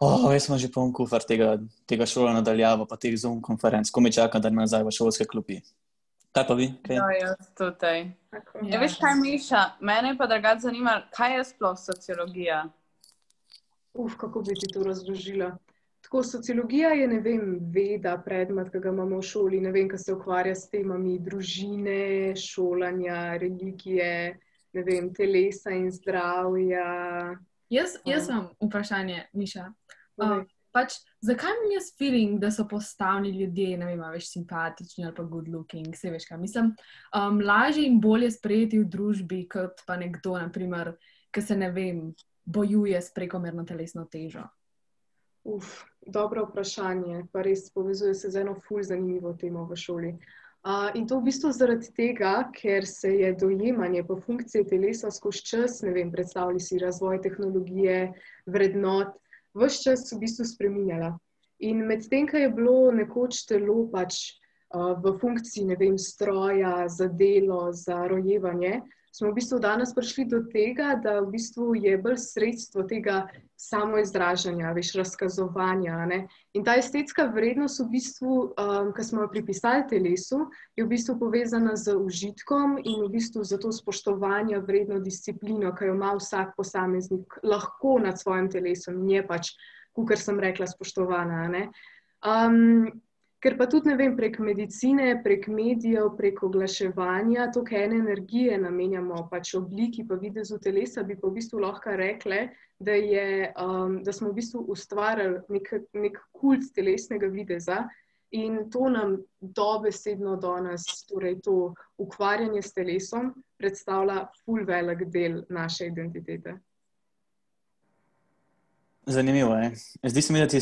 Jaz sem že poln kufr tega šola nadaljavo, pa teh Zoom konferenc, ko me čakam, da me nazaj v šolske klopi. Kaj pa vi? Kaj? No, jaz tudi. Ja. Veš kaj, Miša, mene pa drugače zanima, kaj je sploh sociologija? Kako bi ti to razložila? Tako, sociologija je, ne vem, veda, predmet, ki ga imamo v šoli, ne vem, ki se ukvarja s temami družine, šolanja, religije, ne vem, telesa in zdravja. Jaz imam vprašanje, Miša. Povej. Zakaj imam jaz feeling, da so postavni ljudje, ne vem, a veš, simpatični ali pa good looking, se veš kaj, mislim, lažje in bolje sprejeti v družbi, kot pa nekdo, na primer, ki se, ne vem, bojuje s prekomerno telesno težo. Dobro vprašanje, pa res povezuje se z eno ful zanimivo temo v šoli. In to v bistvu zaradi tega, ker se je dojemanje po funkciji telesa skozi čas, ne vem, predstavljali si razvoj tehnologije, vrednot, ves čas v bistvu spreminjala. In medtem, ko je bilo nekoč telo pač v funkciji, ne vem, stroja, za delo, za rojevanje, smo v bistvu danes prišli do tega, da v bistvu je bolj sredstvo tega samoizražanja, veš, razkazovanja, ne. In ta estetska vrednost v bistvu, ki smo jo pripisali telesu, je v bistvu povezana z užitkom in v bistvu za to spoštovanja vredno disciplino, ki jo ima vsak posameznik lahko nad svojim telesom in je pač, kakor sem rekla, spoštovana, ne. Ker pa tudi, ne vem, prek medicine, prek medijev, prek oglaševanja, toliko ene energije namenjamo pač obliki pa videzu telesa, bi pa v bistvu lahko rekle, da smo v bistvu ustvarili nek kult telesnega videza in to nam dobesedno danes, torej to ukvarjanje s telesom, predstavlja ful velik del naše identitete. Zanimivo je. Zdi se mi, da ti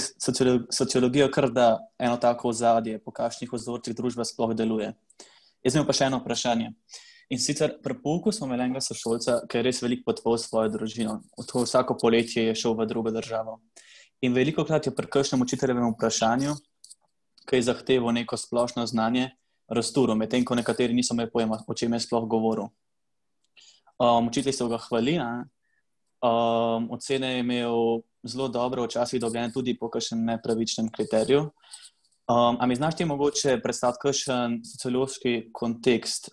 sociologijo kar da eno tako ozadje, po kakšnih vzorcih družba sploh deluje. Jaz imam pa še eno vprašanje. In sicer pri pouku smo imeli enega sošolca, ki je res veliko potoval s svojo družino. Vsako poletje je šel v drugo državo. In velikokrat je pri kakšnem učiteljevem vprašanju, ki je zahteval neko splošno znanje, razturil, medtem ko nekateri niso imeli pojma, o čem je sploh govoril. Učitelji so ga hvalili, ocene je imel zelo dobro, včasih dobljene tudi po kakšnem nepravičnem kriteriju. A mi znaš ti mogoče predstaviti kakšen sociološki kontekst?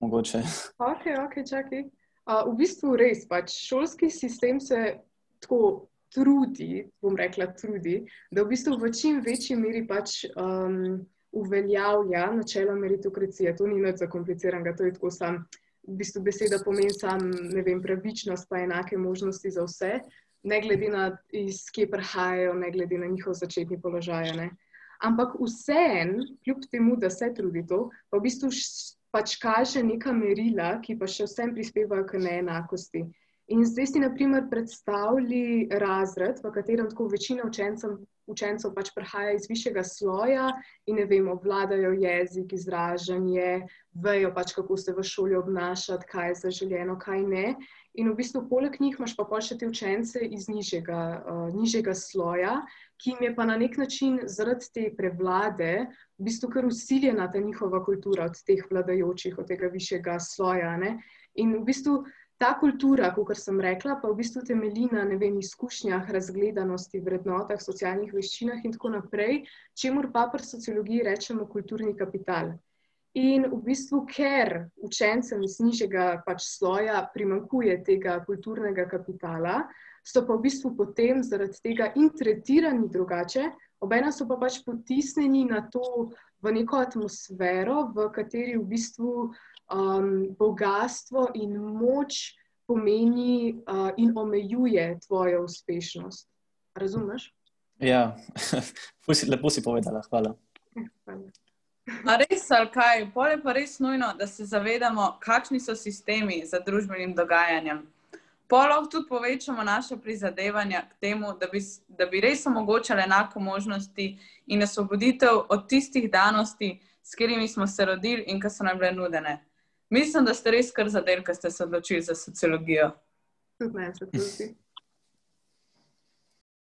Mogoče. Ok, čakaj. V bistvu res, pač šolski sistem se tako trudi, da v bistvu v čim večji meri pač uveljavlja načelo meritokracije. To ni nič zakompliciranega, to je tako sam, v bistvu beseda pomeni sam, ne vem, pravičnost pa enake možnosti za vse, ne glede na iz kje prihajajo, ne glede na njihov začetni položaj, ne. Ampak vseeno, kljub temu, da se trudi to, pa v bistvu pač kaže neka merila, ki pa še vsem prispevajo k neenakosti. In zdaj si na primer predstavljali razred, v katerem tako večina učencev pač prihaja iz višjega sloja in ne vem, obvladajo jezik, izražanje, vejo pač, kako se v šoli obnašati, kaj je zaželeno, kaj ne. In v bistvu poleg njih imaš pa še te učence iz nižjega sloja, ki jim je pa na nek način zaradi te prevlade v bistvu kar vsiljena ta njihova kultura od teh vladajočih, od tega višjega sloja, ne. In v bistvu ta kultura, kakor sem rekla, pa v bistvu temelji na, ne vem, izkušnjah, razgledanosti, vrednotah, socialnih veščinah in tako naprej, čemur pa pri sociologiji rečemo kulturni kapital. In v bistvu, ker učencem iz nižjega pač sloja primanjkuje tega kulturnega kapitala, so pa v bistvu potem zaradi tega in tretirani drugače, obenem so pa pač potisnjeni na to v neko atmosfero, v kateri v bistvu bogastvo in moč pomeni in omejuje tvojo uspešnost. Razumeš? Ja, lepo si povedala, hvala. Hvala. A res ali kaj? Pol je pa res nujno, da se zavedamo, kakšni so sistemi za družbenim dogajanjem. Pol lahko tudi povečamo naše prizadevanja k temu, da bi res omogočali enako možnosti in osvoboditev od tistih danosti, s katerimi smo se rodili in ki so nam bile nudene. Mislim, da ste res kar zadeli, ko ste se odločili za sociologijo. Tudi meni se tudi.